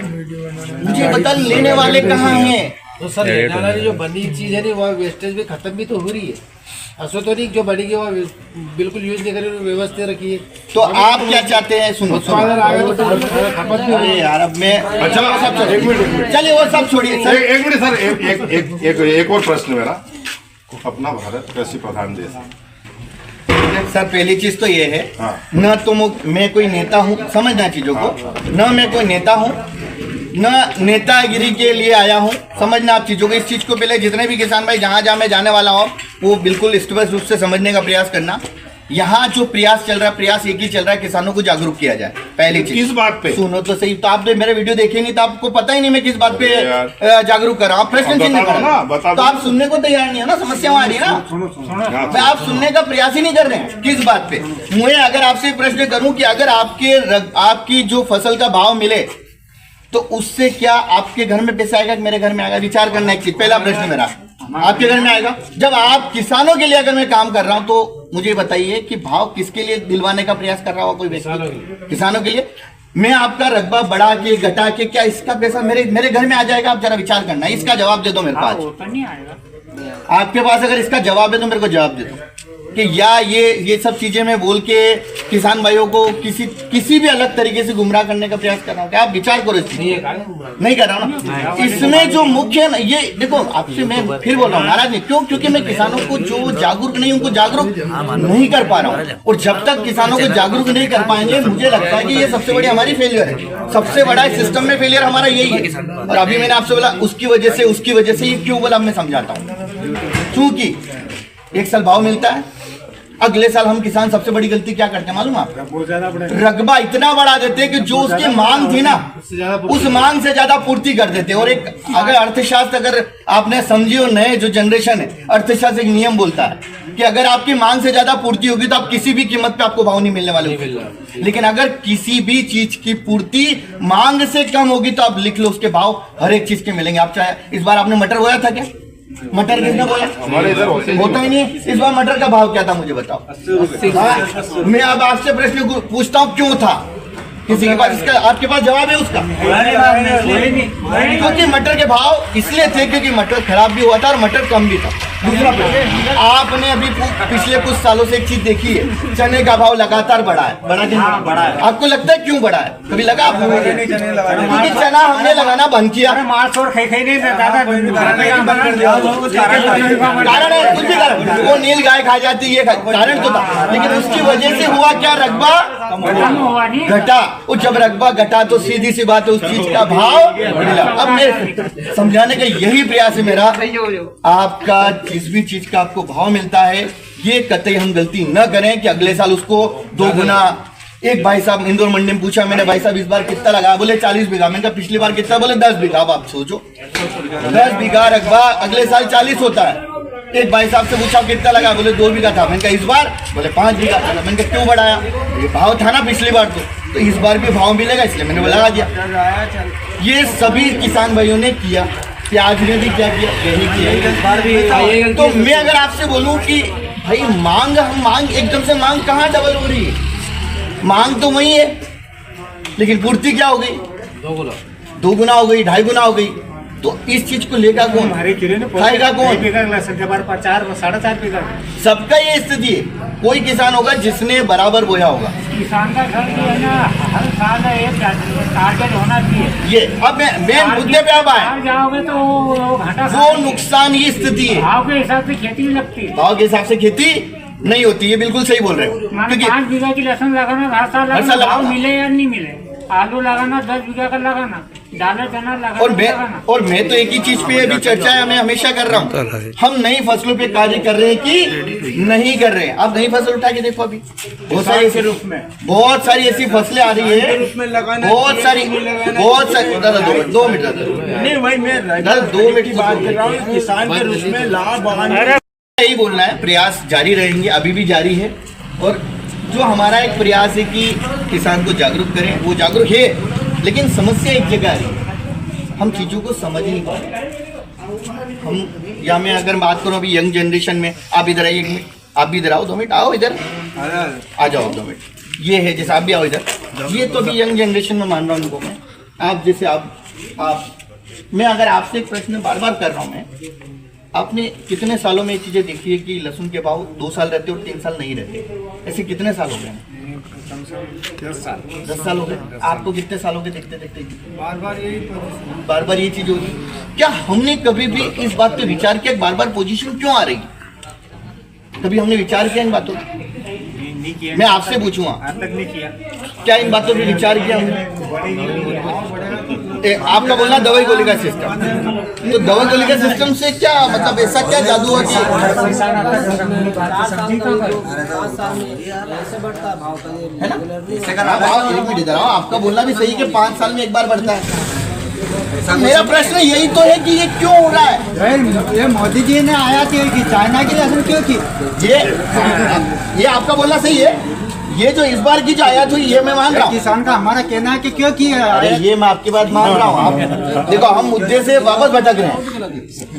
मुझे बता, लेने वाले कहाँ हैं? तो सर लेने वाली जो बनी चीज है ना, वो वेस्टेज भी खत्म भी तो हो रही है। ऐसा तो नहीं जो बनेगी वो बिल्कुल यूज नहीं करेगी, व्यवस्था रखी है। तो आप क्या चाहते हैं? सुनो, अरे यार, अब मैं अच्छा, एक मिनट, चलिए वो सब छोड़िए। एक मिनट सर, एक और प्रश्न मेरा। अपना भारत कृषि प्रधान देश है सर, पहली चीज तो ये है, न तो मैं कोई नेता हूँ, समझना चीजों को, न मैं कोई नेता हूँ, न नेतागिरी के लिए आया हूँ, समझना आप चीजों को। इस चीज को पहले जितने भी किसान भाई जहाँ मैं जाने वाला हूँ वो बिल्कुल स्पष्ट रूप से समझने का प्रयास करना। यहाँ जो प्रयास चल रहा है, प्रयास एक ही चल रहा है, किसानों को जागरूक किया जाए। पहली चीज किस बात पे? सुनो तो सही, तो आपने मेरे वीडियो देखे नहीं तो आपको पता ही नहीं मैं किस बात पे जागरूक कर रहा हूँ। प्रश्न चिन्ह कर रहा हूँ तो आप सुनने को तैयार नहीं है ना, समस्या आ रही है ना, मैं आप सुनने का प्रयास ही नहीं कर रहे हैं। किस बात पे? मैं अगर आपसे प्रश्न करूं कि अगर आपकी जो फसल का भाव मिले तो उससे क्या आपके घर में पैसा आएगा कि मेरे घर में आएगा? विचार करना एक चीज, पहला प्रश्न मेरा, आपके घर में आएगा? जब आप किसानों के लिए अगर मैं काम कर रहा हूं तो मुझे बताइए कि भाव किसके लिए दिलवाने का प्रयास कर रहा होगा कोई व्यक्ति? किसानों के लिए। मैं आपका रकबा बढ़ा के घटा के क्या इसका पैसा मेरे घर में आ जाएगा? आप जरा विचार करना, इसका जवाब दे दो मेरे पास। नहीं आएगा आपके पास अगर इसका जवाब है तो मेरे को जवाब दे दो कि या ये सब चीजें मैं बोल के किसान भाइयों को किसी भी अलग तरीके से गुमराह करने का प्रयास कर रहा हूँ क्या? आप विचार करो इस नहीं कर रहा हूँ ना। इसमें जो मुख्य ये देखो, आपसे मैं फिर बोल रहा हूँ, नाराज नहीं क्यों? क्योंकि मैं किसानों को जो जागरूक नहीं उनको जागरूक नहीं कर पा रहा हूँ, और जब तक किसानों को जागरूक नहीं कर पाएंगे मुझे लगता है कि ये सबसे बड़ी हमारी फेलियर है। सबसे बड़ा सिस्टम में फेलियर हमारा यही है। और अभी मैंने आपसे बोला उसकी वजह से ये क्यों बोला मैं समझाता हूँ। क्योंकि एक साल भाव मिलता है, अगले साल हम किसान सबसे बड़ी गलती क्या करते हैं मालूम आपको? रकबा इतना बढ़ा देते हैं कि जो उसकी मांग थी ना उस मांग से ज्यादा पूर्ति कर देते हैं। और एक अगर अर्थशास्त्र अगर आपने समझी हो, नए जो जनरेशन है, अर्थशास्त्र एक नियम बोलता है कि अगर आपकी मांग से ज्यादा पूर्ति होगी तो आप किसी भी कीमत पे आपको भाव नहीं मिलने वाले होंगे। लेकिन अगर किसी भी चीज की पूर्ति मांग से कम होगी तो आप लिख लो उसके भाव हर एक चीज के मिलेंगे। आप चाहे इस बार आपने मटर बोया था क्या? मटर किसने बोया? हमारे इधर होता ही नहीं है। इस बार मटर का भाव क्या था मुझे बताओ। मैं अब आपसे प्रश्न पूछता हूँ क्यों था? किसी के पास इसका आपके पास जवाब है उसका? क्योंकि मटर के भाव इसलिए थे क्योंकि मटर खराब भी हुआ था और मटर कम भी था। दूसरा प्रश्न, आपने अभी पिछले कुछ सालों से एक चीज देखी है, चने का भाव लगातार बढ़ा है। बढ़ा है आपको लगता है क्यों बढ़ा है? कभी लगा आपको? क्योंकि चना हमने लगाना बंद किया। कारण है कुछ भी कारण, वो नील गाय खा जाती है, कारण तो था। लेकिन उसकी वजह से हुआ क्या? रकबा घटा। और जब रकबा घटा तो सीधी सी बात है उस चीज का भाव मिला। अब मैं समझाने का यही प्रयास है मेरा, आपका जिस भी चीज का आपको भाव मिलता है ये कतई हम गलती न करें कि अगले साल उसको 2 गुना। एक भाई साहब इंदौर मंडी में पूछा मैंने, भाई साहब इस बार कितना लगा? बोले 40 बीघा। मैंने कहा पिछली बार कितना? बोले 10 बीघा। अब आप सोचो 10 बीघा रकबा अगले साल 40 होता है। एक भाई साहब से पूछा कितना लगा? बोले 2 बीघा था। मैंने कहा इस बार? बोले 5 बीघा था। मैंने कहा क्यों बढ़ाया? ये भाव था ना पिछली बार तो इस बार भी भाव मिलेगा इसलिए मैंने लगा दिया। ये सभी किसान भाइयों ने किया, प्याज ने भी क्या किया? यही किया। तो मैं अगर आपसे बोलूं कि भाई मांग एकदम से मांग कहाँ डबल हो रही है? मांग तो वही है लेकिन पूर्ति क्या हो गई? 2 गुना हो गई, 2.5 गुना हो गई। तो इस चीज को लेगा कौन? खाएगा कौन? 4.5 बीघा। सबका ये स्थिति है। कोई किसान होगा जिसने बराबर बोया होगा। किसान का घर जो है ना हर साल एक टारगेट होना चाहिए। ये अब मेन मुद्दे पे अब आए, जाओगे तो घाटा वो नुकसान की स्थिति है। भाव के हिसाब से खेती नहीं लगती है। भाव के हिसाब से खेती नहीं होती है, बिल्कुल सही बोल रहे हो। क्योंकि 5 बीघा की लहसुन लगाना हर साल भाव मिले या नहीं मिले, आलू लगाना 10 बीघा का लगाना, दालें चना लगाना। और मैं तो एक ही चीज पे अभी चर्चा है, मैं हमेशा कर रहा हूँ, हम नई फसलों पे कार्य कर रहे हैं कि नहीं कर रहे हैं। आप नई फसल उठा के देखो, अभी बहुत सारी ऐसे रूप में बहुत सारी ऐसी फसलें आ रही है, बहुत सारी 2 मिनट नहीं भाई मैं 2 मिनट की बात कर रहा हूँ। किसान के रूप में लाभ यही बोलना है। प्रयास जारी रहेंगे, अभी भी जारी है। और जो हमारा एक प्रयास है कि किसान को जागरूक करें, वो जागरूक है, लेकिन समस्या एक जगह है, हम चीज़ों को समझ नहीं पा रहे। हम या मैं अगर बात करूं अभी यंग जनरेशन में, आप इधर आइए 1 मिनट, आप भी इधर आओ 2 मिनट, आओ इधर आ जाओ 2 मिनट। ये है जैसे आप भी आओ इधर, ये तो अभी यंग जनरेशन में मान रहा हूँ उनको मैं। आप जैसे आप मैं अगर आपसे एक प्रश्न बार बार कर रहा हूँ, मैं आपने कितने सालों में ये चीज़ें देखी है कि लहसुन के भाव 2 साल रहते और 3 साल नहीं रहते? ऐसे कितने साल हो गए? 10 साल हो गए। आपको कितने सालों के देखते देखते बार बार ये चीज होगी? क्या हमने कभी भी इस बात पे विचार किया बार बार पोजीशन क्यों आ रही? कभी हमने विचार किया इन बातों पर? नहीं किया। मैं आपसे पूछूंगा, आज तक नहीं किया। क्या इन बातों पे विचार किया हमने? आपका बोलना दवाई गोली का सिस्टम, तो दवाई गोली का सिस्टम से क्या मतलब ऐसा क्या जादू है कि है ना? भाव एक मिनट इधर आओ, आपका बोलना भी सही कि 5 साल में एक बार बढ़ता है। मेरा प्रश्न यही तो है कि ये क्यों हो रहा है? ये मोदी जी ने आयात की, चाइना की लहसुन क्यों की? ये आपका बोलना सही है। ये जो इस बार की जो आयात हुई ये मैं मान रहा हूँ, किसान का हमारा कहना है कि क्यों की है अरे ये मैं आपकी बात मान रहा हूँ। आप देखो हम मुद्दे से वापस भटक रहे हैं,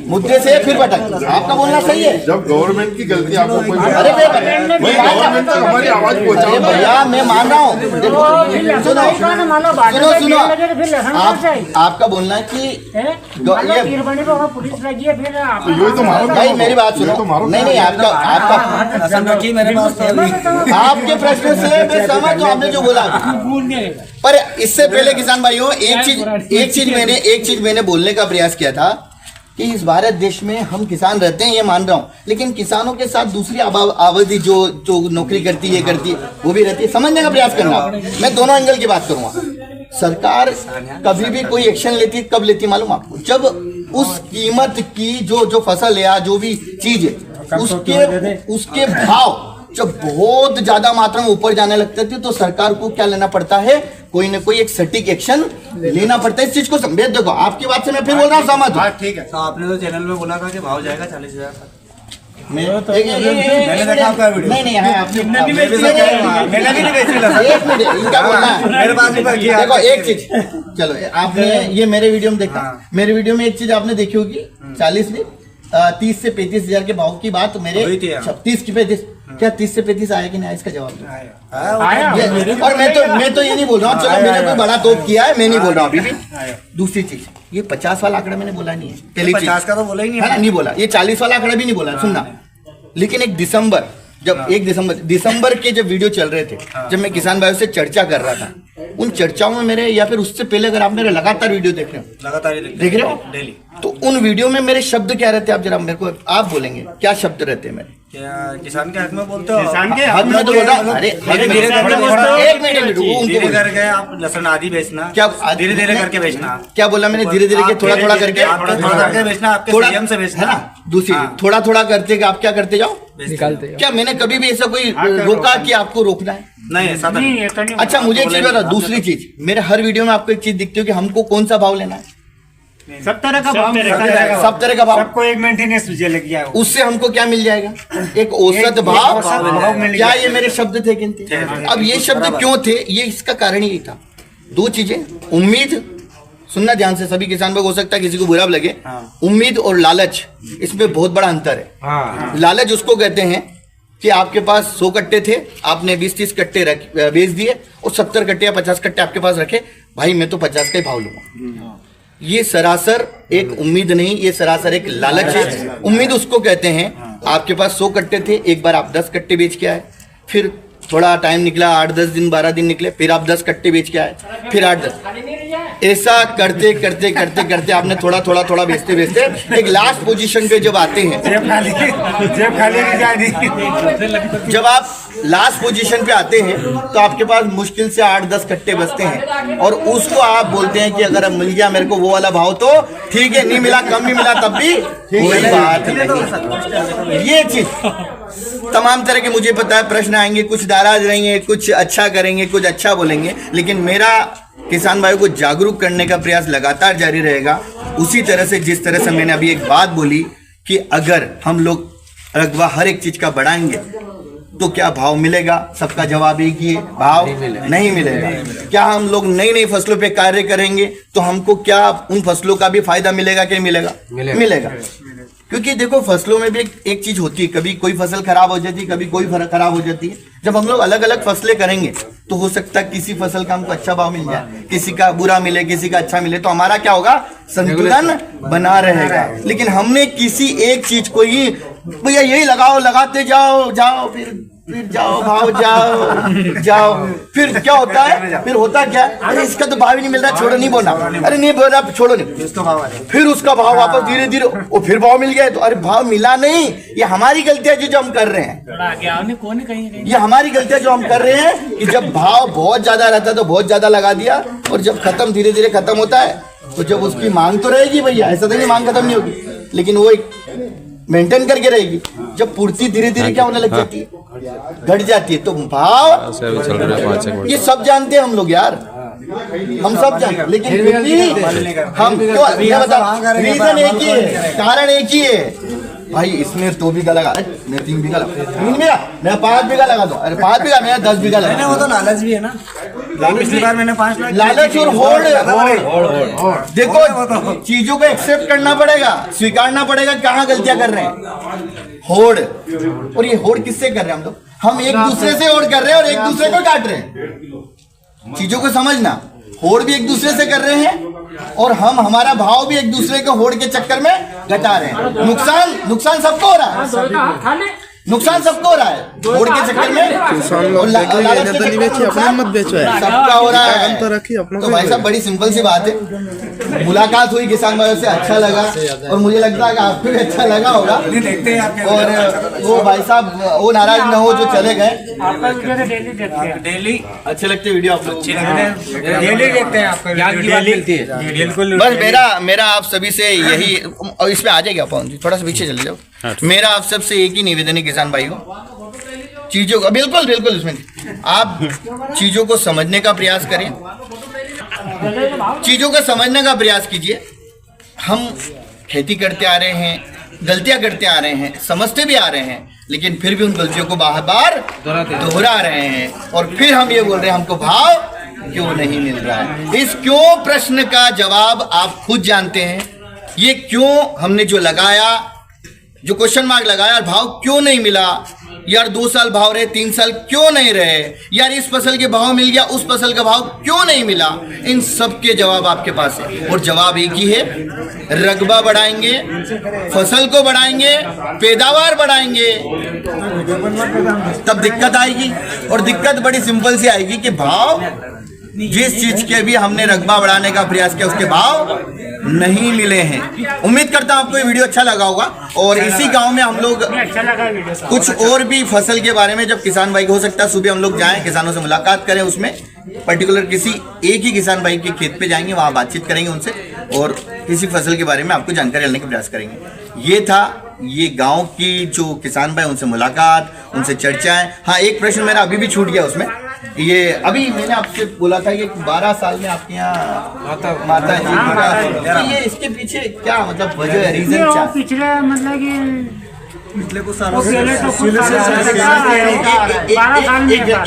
मुद्दे से फिर भटक रहे हैं। आपका बोलना सही है। जब गवर्नमेंट की गलती आपको कोई अरे वही गवर्नमेंट तक हमारी आवाज अरे पहुंचाओ। भैया मैं मान रहा हूँ। देखो सुनो, आपका बोलना है कि पुलिस लगी है फिर यही तो मारो भाई मेरी बात सुनो। नहीं आपका आपके प्रश्न से मैं समझ तो आपने जो बोला, पर इससे पहले किसान भाइयों एक चीज मैंने बोलने का प्रयास किया था कि इस भारत देश में हम किसान रहते हैं, ये मान रहा हूँ, लेकिन किसानों के साथ दूसरी आबादी जो नौकरी करती है करती है वो भी रहती है। समझने का प्रयास करना, मैं दोनों एंगल की बात करूंगा। सरकार कभी भी कोई एक्शन लेती, कब लेती मालूम आपको? जब उस कीमत की जो फसल है या जो भी चीज है उसके भाव जब बहुत ज्यादा मात्रा में ऊपर जाने लगते थे तो सरकार को क्या लेना पड़ता है? कोई ना कोई एक सटीक एक्शन लेना पड़ता है। इस चीज को समझे। देखो आपकी बात से मैं फिर बोल रहा हूँ, सहमत हूँ। ठीक है। तो आपने तो चैनल में बोला था कि भाव जाएगा 40,000 तक। मैंने देखा आपका वीडियो। नहीं है आपने मैंने भी नहीं बेची लहसुन। एक मिनट इनका बोलना है मेरे पास भी बाकी है। देखो एक चीज, चलो आपने ये मेरे वीडियो में देखा, मेरे वीडियो में एक चीज आपने देखी होगी 40 नहीं 30 से 35 हजार के भाव की बात मेरे 30 की 35 क्या 30 से 35 आया कि नहीं आया? इसका जवाब दो। और मैं तो ये नहीं बोल रहा हूँ, चलो मैंने कोई बड़ा तोप किया है, मैं नहीं बोल रहा हूँ अभी भी। दूसरी चीज, ये 50 वाला आंकड़ा मैंने बोला नहीं है, पहली चीज 50 का तो बोला ही नहीं है ना, नहीं बोला। ये 40 वाला आंकड़ा भी नहीं बोला, सुनना। लेकिन एक दिसंबर के जब वीडियो चल रहे थे, जब मैं किसान भाइयों से चर्चा कर रहा था, उन चर्चाओं में मेरे या फिर उससे पहले अगर आप मेरे लगातार वीडियो देख रहे हो, लगातार देख रहे हो डेली, तो उन वीडियो में मेरे शब्द क्या रहते हैं? आप जरा मेरे को आप बोलेंगे क्या शब्द रहते हैं मेरे? क्या किसान के हक में बोलते हो? किसान के हक में तो बोल रहा हूं। अरे धीरे धीरे करके एक मिनट उनको धीरे बोलो। करके आप लहसुन आदि बेचना, क्या धीरे धीरे करके बेचना। क्या बोला मैंने? धीरे धीरे के थोड़ा थोड़ा करके थोड़ा करके बेचना, आपके थोड़ा संयम से बेचना। है ना। दूसरी थोड़ा थोड़ा करते आप क्या करते जाओ, निकालते। क्या मैंने कभी भी ऐसा कोई रोका कि आपको रोकना है? नहीं ऐसा तो नहीं। अच्छा मुझे एक चीज बताओ, दूसरी चीज, मेरे हर वीडियो में आपको एक चीज दिखती हो कि हमको कौन सा भाव लेना है? सब तरह का भाव, सब तरह का भाव, सबको एक मेंटेनेंस लग गया है। उससे हमको क्या मिल जाएगा? एक औसत भाव। क्या ये मेरे शब्द थे किन थे? अब ये शब्द क्यों थे? ये इसका कारण यही था, दो चीजें। उम्मीद, सुनना ध्यान से सभी किसान भाई, हो सकता है किसी को बुरा लगे, उम्मीद और लालच, इसमें बहुत बड़ा अंतर है। लालच उसको कहते हैं कि आपके पास 100 कट्टे थे, आपने 20-30 कट्टे बेच दिए और 70 कट्टे या 50 कट्टे आपके पास रखे, भाई मैं तो 50 का ही भाव लूंगा। ये सरासर एक उम्मीद नहीं, ये सरासर एक लालच है। उम्मीद उसको कहते हैं, आपके पास 100 कट्टे थे, एक बार आप 10 कट्टे बेच के आए, फिर थोड़ा टाइम निकला, 8-10 दिन 12 दिन निकले, फिर आप 10 कट्टे बेच के आए, फिर 8-10, ऐसा करते करते करते करते आपने थोड़ा थोड़ा थोड़ा बेचते बेचते एक लास्ट पोजीशन पे जब आते हैं, जब आप लास्ट पोजीशन पे आते हैं तो आपके पास मुश्किल से 8-10 कट्टे बचते हैं, और उसको आप बोलते हैं कि अगर मिल गया मेरे को वो वाला भाव तो ठीक है, नहीं मिला कम भी मिला तब भी कोई बात नहीं। ये चीज तमाम तरह के मुझे पता है प्रश्न आएंगे, कुछ नाराज रहेंगे, कुछ अच्छा करेंगे, कुछ अच्छा बोलेंगे, लेकिन मेरा किसान भाइयों को जागरूक करने का प्रयास लगातार जारी रहेगा। उसी तरह से जिस तरह से मैंने अभी एक बात बोली कि अगर हम लोग रकबा हर एक चीज का बढ़ाएंगे तो क्या भाव मिलेगा? सबका जवाब एक ही है, भाव नहीं मिलेगा। क्या हम लोग नई नई फसलों पे कार्य करेंगे तो हमको क्या उन फसलों का भी फायदा मिलेगा? क्या मिलेगा? मिलेगा। क्योंकि देखो फसलों में भी एक चीज होती है, कभी कोई फसल खराब हो जाती है, कभी कोई खराब हो जाती है। जब हम लोग अलग अलग फसलें करेंगे तो हो सकता है किसी फसल का हमको अच्छा भाव मिल जाए, किसी का बुरा मिले, किसी का अच्छा मिले, तो हमारा क्या होगा? संतुलन बना रहेगा। लेकिन हमने किसी एक चीज को ही भैया यही लगाओ, लगाते जाओ फिर जाओ भाव जाओ, फिर क्या होता है? फिर होता क्या? अरे इसका तो भाव ही नहीं मिल रहा, छोड़ो, नहीं बोलना, अरे नहीं बोल रहा, छोड़ो नहीं, फिर उसका भाव वापस धीरे धीरे और फिर भाव मिल गया तो अरे भाव मिला नहीं। ये हमारी गलतियां जो हम कर रहे हैं, ये हमारी गलतियां जो हम कर रहे हैं कि जब भाव बहुत ज्यादा रहता है तो बहुत ज्यादा लगा दिया, और जब खत्म धीरे धीरे खत्म होता है तो जब उसकी मांग तो रहेगी भैया, ऐसा तो नहीं मांग खत्म नहीं होगी, लेकिन वो एक मेंटेन करके रहेगी। जब पूर्ति धीरे धीरे क्या होने लग जाती है, घट जाती है, तो भाव ये सब जानते हैं हम लोग यार, हम सब जानते हैं, लेकिन फिर भी हम तो ये बता, रीजन एक ही है, कारण एक ही है भाई। इसमें 2 बीघा लगा, मैं 3 बीघा लगा, 3 बीघा मैं 5 बीघा लगा दूं, अरे 5 बीघा मैं 10 बीघा लगा। वो तो लालच भी है ना, पिछली बार मैंने 5 लाख लालच और होड़। देखो चीजों को एक्सेप्ट करना पड़ेगा, स्वीकारना पड़ेगा कहाँ गलतियां कर रहे हैं, होड़। और ये होड़ किससे कर रहे हैं हम एक दूसरे से होड़ कर रहे हैं और एक दूसरे को काट रहे हैं। चीजों को समझना, होड़ भी एक दूसरे से कर रहे हैं और हम हमारा भाव भी एक दूसरे को होड़ के चक्कर में घटा रहे हैं। नुकसान सबको हो रहा है, नुकसान सबको हो रहा है होड़ के चक्कर में, सबका हो रहा है। तो भाई साहब बड़ी सिंपल सी बात है, मुलाकात हुई किसान भाइयों से, अच्छा लगा और मुझे लगता है कि आपको भी अच्छा लगा होगा। और वो भाई साहब वो नाराज न हो जो चले गए, डेली अच्छे लगते वीडियो आप लोग, डेली देखते हैं आपका, बिल्कुल। बस मेरा आप सभी से यही, और इसमें आ जाएगा पवन जी, थोड़ा सा पीछे चले जाओ। मेरा आप सबसे एक ही निवेदन है किसान भाइयों, चीजों का बिल्कुल इसमें आप चीजों को समझने का प्रयास करें, चीजों को समझने का प्रयास कीजिए। हम खेती करते आ रहे हैं, गलतियां करते आ रहे हैं, समझते भी आ रहे हैं, लेकिन फिर भी उन गलतियों को बार बार दोहरा रहे हैं और फिर हम ये बोल रहे हैं हमको भाव क्यों नहीं मिल रहा है। इस क्यों प्रश्न का जवाब आप खुद जानते हैं। ये क्यों हमने जो लगाया, जो क्वेश्चन मार्क लगाया, भाव क्यों नहीं मिला यार, 2 साल भाव रहे, 3 साल क्यों नहीं रहे यार, इस फसल के भाव मिल गया, उस फसल का भाव क्यों नहीं मिला, इन सब के जवाब आपके पास है। और जवाब एक ही है, रकबा बढ़ाएंगे, फसल को बढ़ाएंगे, पैदावार बढ़ाएंगे, तब दिक्कत आएगी। और दिक्कत बड़ी सिंपल सी आएगी कि भाव जिस चीज के भी हमने रकबा बढ़ाने का प्रयास किया उसके भाव नहीं मिले हैं। उम्मीद करता हूं आपको ये वीडियो अच्छा लगा होगा। और इसी गांव में हम लोग कुछ और भी फसल के बारे में, जब किसान भाई को हो सकता है सुबह हम लोग जाएं, किसानों से मुलाकात करें, उसमें पर्टिकुलर किसी एक ही किसान भाई के खेत पे जाएंगे, वहां बातचीत करेंगे उनसे और किसी फसल के बारे में आपको जानकारी लेने का प्रयास करेंगे। ये था ये गांव की जो किसान भाई, उनसे मुलाकात, उनसे चर्चाएं। हाँ, एक प्रश्न मेरा अभी भी छूट गया उसमें, ये अभी मैंने आपसे बोला था कि 12 साल में आपके यहाँ माता जी का, तो ये इसके पीछे क्या मतलब वजह है, रीजन क्या? पिछले मतलब कि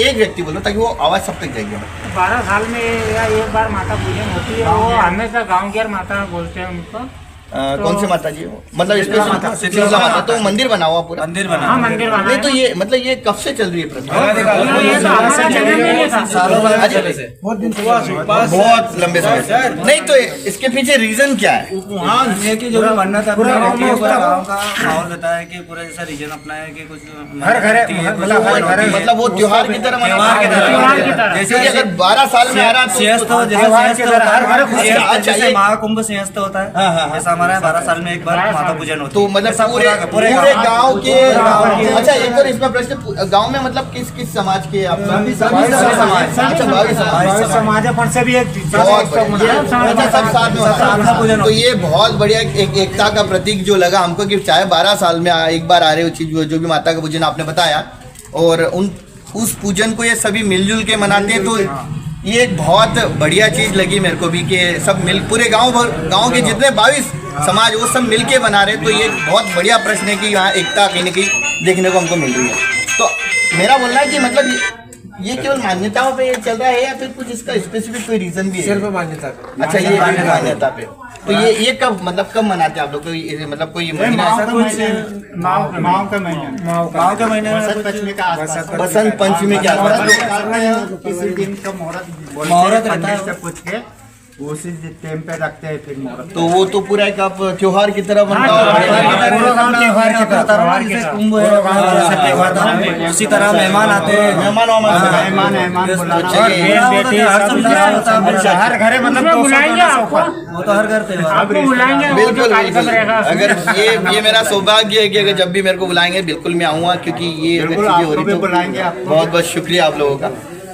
एक व्यक्ति बोलो ताकि वो आवाज सब तक जाएगी। 12 साल में या एक बार माता पूजन होती है, वो हमेशा गाँव की माता बोलते हैं उनको। कौन सी माता जी हो? मतलब शीतला माता, तो मंदिर बना हुआ पूरा, मंदिर बना। नहीं तो ये मतलब ये कब से चल रही है प्रथा? बहुत लंबे समय से। नहीं तो इसके पीछे रीजन क्या है? जो भी मन्नत है माहौल देता है कि पूरा जैसा रीजन अपना है कि कुछ हर घर मतलब वो त्योहार की तरह, जैसे कि अगर 12 साल में आ रहा जैसे महाकुंभ सिंहस्थ होता है, ऐसा हमारा 12 साल में एक बार माता पूजन होता है। तो मतलब पूरे गांव के, अच्छा एक और इसमें प्रश्न, गांव में मतलब किस किस समाज के आप? समाज पर से भी एक सब साथ में। तो ये बहुत बढ़िया एक एकता का प्रतीक जो लगा हमको कि चाहे 12 साल में एक बार आ रहे हो चीज, जो भी माता का पूजन आपने बताया, और उस पूजन को ये सभी मिलजुल के मनाते हैं, तो ये एक बहुत बढ़िया चीज लगी मेरे को भी कि सब मिल, पूरे गांव के जितने 22 समाज वो सब मिल के बना रहे। तो ये बहुत बढ़िया प्रश्न है कि यहाँ एकता कहीं न कहीं देखने को हमको मिल रही है। तो मेरा बोलना है कि मतलब ये केवल मान्यताओं पे चल रहा है या फिर कुछ इसका स्पेसिफिक कोई रीजन भी है? सिर्फ मान्यता। अच्छा, ये मान्यता पे। तो ये कब मतलब कब मनाते हैं आप लोग? मतलब कोई महीना ऐसा कुछ? माह के महीने बसंत पंचमी के आसपास किसी दिन का मुहूर्त रहता है, पूछ के उसी टाइम पे रखते हैं फिर मुहूर्त। तो वो तो पूरा एक आप त्योहार की तरह बनता कुंभ है, उसी तरह मेहमान आते हैं, हर घर मतलब बुलाएंगे आपको, वो तो हर घर आपको बुलाएंगे। बिल्कुल, अगर ये मेरा सौभाग्य है कि अगर जब भी मेरे को बुलाएंगे बिल्कुल मैं आऊँगा, क्योंकि ये अगर चीजें हो रही तो बहुत बहुत शुक्रिया आप लोगों का।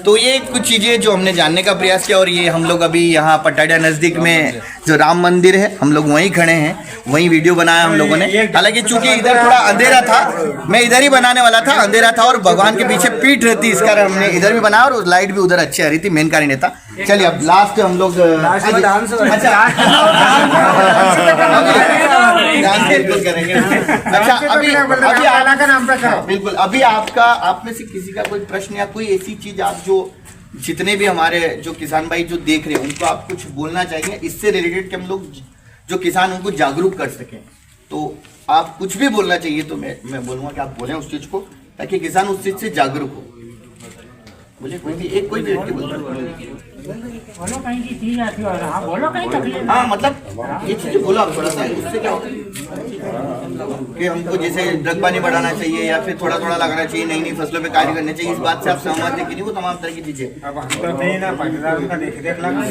तो ये कुछ चीज़ें जो हमने जानने का प्रयास किया। और ये हम लोग अभी यहाँ पटाडिया नज़दीक में जो राम मंदिर है हम लोग वहीं खड़े हैं, वहीं वीडियो बनाया हम लोगों ने। हालांकि चूंकि इधर थोड़ा अंधेरा था, मैं इधर ही बनाने वाला था, अंधेरा था और भगवान के पीछे पीठ रहती, इस कारण हमने इधर भी बनाया और लाइट भी उधर अच्छी आ रही थी, मेन कारण ये था। चलिए अब लास्ट हम लोग अच्छा अभी बिल्कुल अभी आपका आप में से किसी का कोई प्रश्न या कोई ऐसी चीज आप जो जितने भी हमारे जो किसान भाई जो देख रहे हैं उनको आप कुछ बोलना चाहिए इससे रिलेटेड कि हम लोग जो किसान उनको जागरूक कर सकें, तो आप कुछ भी बोलना चाहिए तो मैं बोलूँगा कि आप बोलें उस चीज को ताकि किसान उस चीज से जागरूक हो। बोले कोई भी व्यक्ति बोलो कहीं की चीज आती है। हाँ बोलो कहीं तकलीफ। हाँ मतलब ये चीज बोलो आप थोड़ा सा, उससे क्या होता है कि हमको जैसे ड्रग पानी बढ़ाना चाहिए या फिर थोड़ा थोड़ा लगाना चाहिए, नई नई फसलों पे कार्य करना चाहिए, इस बात से आप सहमत है कि नहीं? वो तमाम तरह की चीजें अब हम तो नहीं ना पाकिस्तान उनका देख लगा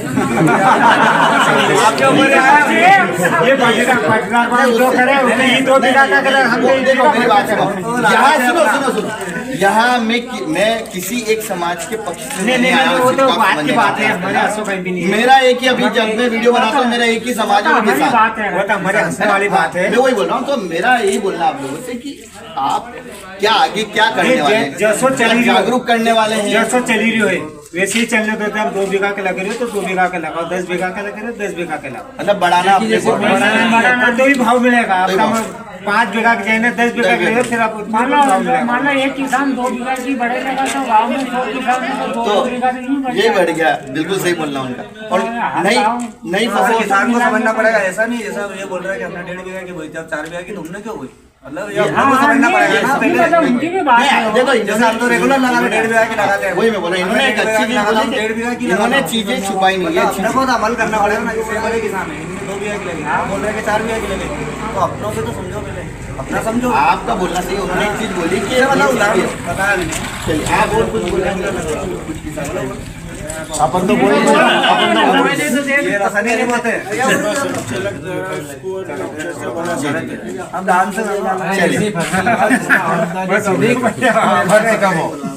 ये पाकिस्तान जो करे उसने ही 2 बीघा का करे, हम देखो मेरी बात सुनो, यहाँ सुनो यहाँ मैं किसी एक समाज के पक्ष से नहीं आया हूँ, वो तो बात की बात है, हमारे हंसों कहीं भी नहीं है। मेरा एक ही अभी जब मैं वीडियो बनाता हूँ मेरा एक ही समाज है वो तो हमारे हंसने वाली बात है। मैं वही बोल रहा हूँ, तो मेरा यही बोलना आप लोगों से कि आप क्या आगे क्या करने वाले हैं, जैसो चली जागरूक करने वाले हैं, जैसो चली रही है वैसे ही चलने देते। हम 2 बीघा के लगे रहे हो तो 2 बीघा के लगाओ, 10 बीघा के लगे रहे 10 बीघा के लगाओ, मतलब बढ़ाना अपने को बढ़ाना तो ही भाव मिलेगा। आपका 5 बीघा के जाए 10 बीघा के लिए फिर आप मान लो एक किसान 2 बीघा की बढ़ेगा तो गाँव में 100 किसान 2 बीघा की नहीं ये बढ़ गया। बिल्कुल सही बोलना उनका। और नई फसल किसान को समझना पड़ेगा, ऐसा नहीं जैसा ये बोल रहा है कि हमने 1.5 बीघा की बोई थी, अब 4 बीघा की तुमने क्यों बोई, मतलब ये हमको समझना पड़ेगा ना पहले। उनकी भी बात है। देखो जैसे हम तो रेगुलर लगा 1.5 बीघा की लगाते हैं, वही मैं बोला, इन्होंने एक अच्छी चीज बोली, 1.5 बीघा की इन्होंने चीजें छुपाई नहीं है। अपने को अमल करना पड़ेगा ना। जैसे बड़े किसान है इनमें 2 बीघा की लगी, आप बोल रहे हैं कि 4 बीघा की लगी, तो अपनों से तो समझो पहले, अपना समझो। आपका बोलना सही, उन्होंने एक चीज बोली कि बताया नहीं। चलिए आप और कुछ बोलेंगे कुछ किसान अपन तो बोल ये ऐसा नहीं बोलते हम डांस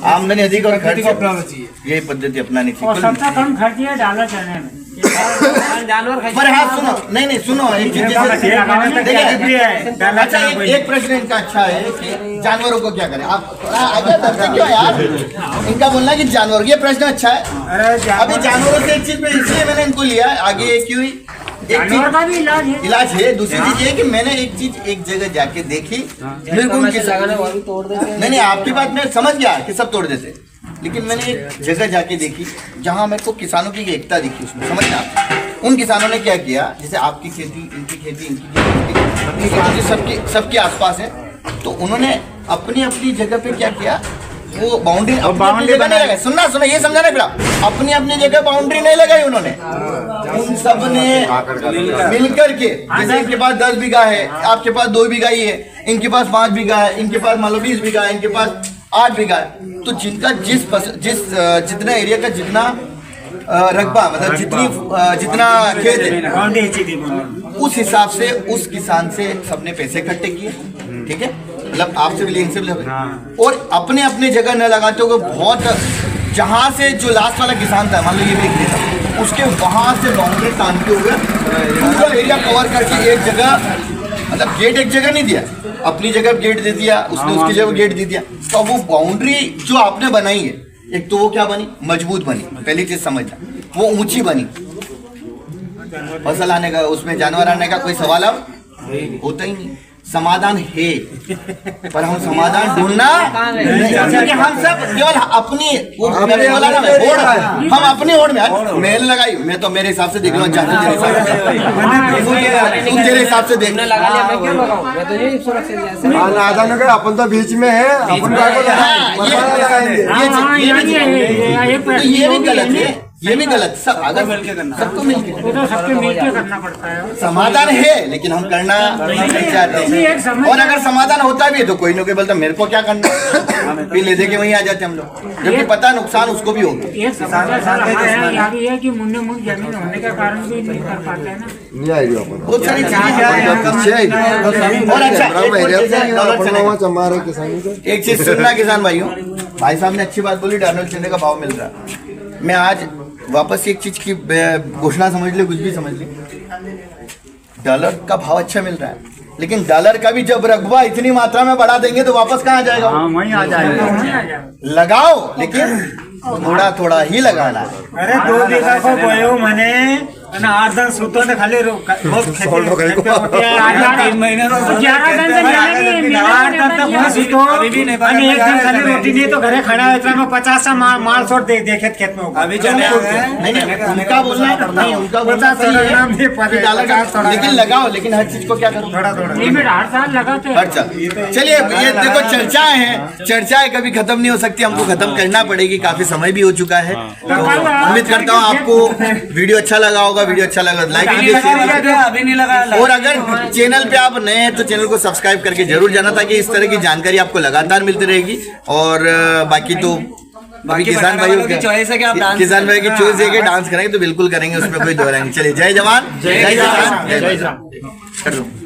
आमदनी अधिक और खर्च अपनाना चाहिए, यही पद्धति अपनानी और चाहिए। सबसे कम खर्च है डाला चने में। पर हाँ सुनो, नहीं सुनो, एक चीज अच्छा एक प्रश्न इनका अच्छा है कि जानवरों को क्या करें। आप आगे दबते क्यों यार, इनका बोलना कि जानवर, ये प्रश्न अच्छा है। अभी जानवरों से एक चीज में इसलिए मैंने इनको लिया आगे क्यों, एक जानवर का भी इलाज है। दूसरी चीज ये कि मैंने एक चीज एक जगह जाके देखी, मेरे को नहीं आपकी बात मैं समझ गया कि सब तोड़ देते, लेकिन मैंने एक जगह जाके देखी जहाँ मेरे को किसानों की एकता दिखी, उसमें समझना। उन किसानों ने क्या किया, जैसे आपकी खेती, इनकी खेती, इनकी खेती, सबके आसपास है, तो उन्होंने अपनी अपनी जगह पे क्या किया, वो बाउंड्री नहीं लगाई। सुनना ये समझाना पड़ा, अपनी अपनी जगह बाउंड्री नहीं लगाई उन्होंने, उन सब ने मिलकर के, जैसे इनके पास 10 बीघा है, आपके पास 2 बीघा ही है, इनके पास 5 बीघा है, इनके पास मान लो 20 बीघा है, इनके पास 8 बीघा है, तो जिनका जितना एरिया का जितना रकबा, मतलब जितना खेत है, उस हिसाब से उस किसान से सबने पैसे इकट्ठे किए, ठीक है, मतलब आपसे भी इनसे भी, और अपने अपने जगह न लगाते हुए बहुत जहाँ से जो लास्ट वाला किसान था, मान लो ये भी देता, उसके वहाँ से बाउंड्री तानते हुए पूरा एरिया कवर करके एक जगह, मतलब गेट एक जगह नहीं दिया, अपनी जगह गेट दे दिया, उसने उसकी जगह गेट दे दिया, तो वो बाउंड्री जो आपने बनाई है, एक तो वो क्या बनी, मजबूत बनी, पहली चीज समझना, वो ऊंची बनी, फसल आने का, उसमें जानवर आने का कोई सवाल अब होता ही नहीं। समाधान है, पर हम समाधान ढूंढना नहीं, क्योंकि हम सब केवल अपनी वो मैंने बोला ना, हम अपनी ओर में मेल लगाई, मैं तो मेरे हिसाब से देखना चाहता हूँ, तेरे हिसाब से देखना आधा नगर अपन तो बीच में है, अपन ये भी गलत है, ये भी गलत। सब अगर सबको मिलके सबके मिलके करना पड़ता है। समाधान है, लेकिन हम करना नहीं चाहते, और अगर समाधान होता भी है तो कोई ना कोई बोलता मेरे को क्या करना, फिर ले दे के वहीं आ जाते हम लोग, जबकि पता नुकसान उसको भी होगा। एक समस्या है कि मुन्ने मुन जमीन होने के कारण भी नहीं कर पाते हैं ना, बहुत सारी चीजें। और अच्छा एक चीज सुनना किसान भाइयों, भाई साहब ने अच्छी बात बोली, डॉलर चने का भाव मिल रहा है। मैं आज वापस एक चीज की घोषणा समझ ली, कुछ भी समझ ली, डॉलर का भाव अच्छा मिल रहा है, लेकिन डॉलर का भी जब रकबा इतनी मात्रा में बढ़ा देंगे तो वापस कहाँ जाएगा? वहीं आ जाएगा। लगाओ, लेकिन थोड़ा थोड़ा ही लगाना है। अरे 2 बीघा को बोयो मैंने 8-10 सूतों ने खाली 3 महीने 11 दिन से खाली रोटी नहीं तो घरे खड़ा है इतना में 50 सा माल छोड़ देखे खेत में अभी चले नहीं उनका बोलना नहीं, उनका बोलना सही है, लेकिन लगाओ, लेकिन हर चीज को क्या करो, थोड़ा थोड़ा लिमिट हर साल लगाते हैं। हर चल। चलिए ये देखो चर्चाएं हैं, चर्चाएं कभी खत्म नहीं हो सकती, हमको खत्म करना पड़ेगी, काफी समय भी हो चुका है। तो उम्मीद करता हूँ आपको वीडियो अच्छा लगा होगा। वीडियो अच्छा लगा लाइक कीजिए, अभी नहीं लगा। और अगर चैनल पे आप नए हैं तो चैनल को सब्सक्राइब करके जरूर जाना, ताकि इस तरह की जानकारी आपको लगातार मिलती रहेगी। और बाकी तो अभी किसान भाइयों की चॉइस है कि आप किसान भाई की चॉइस है कि डांस करेंगे तो बिल्कुल करेंगे, उसमें कोई दो रहेंगे। चलिए, जय जवान जय किसान जय।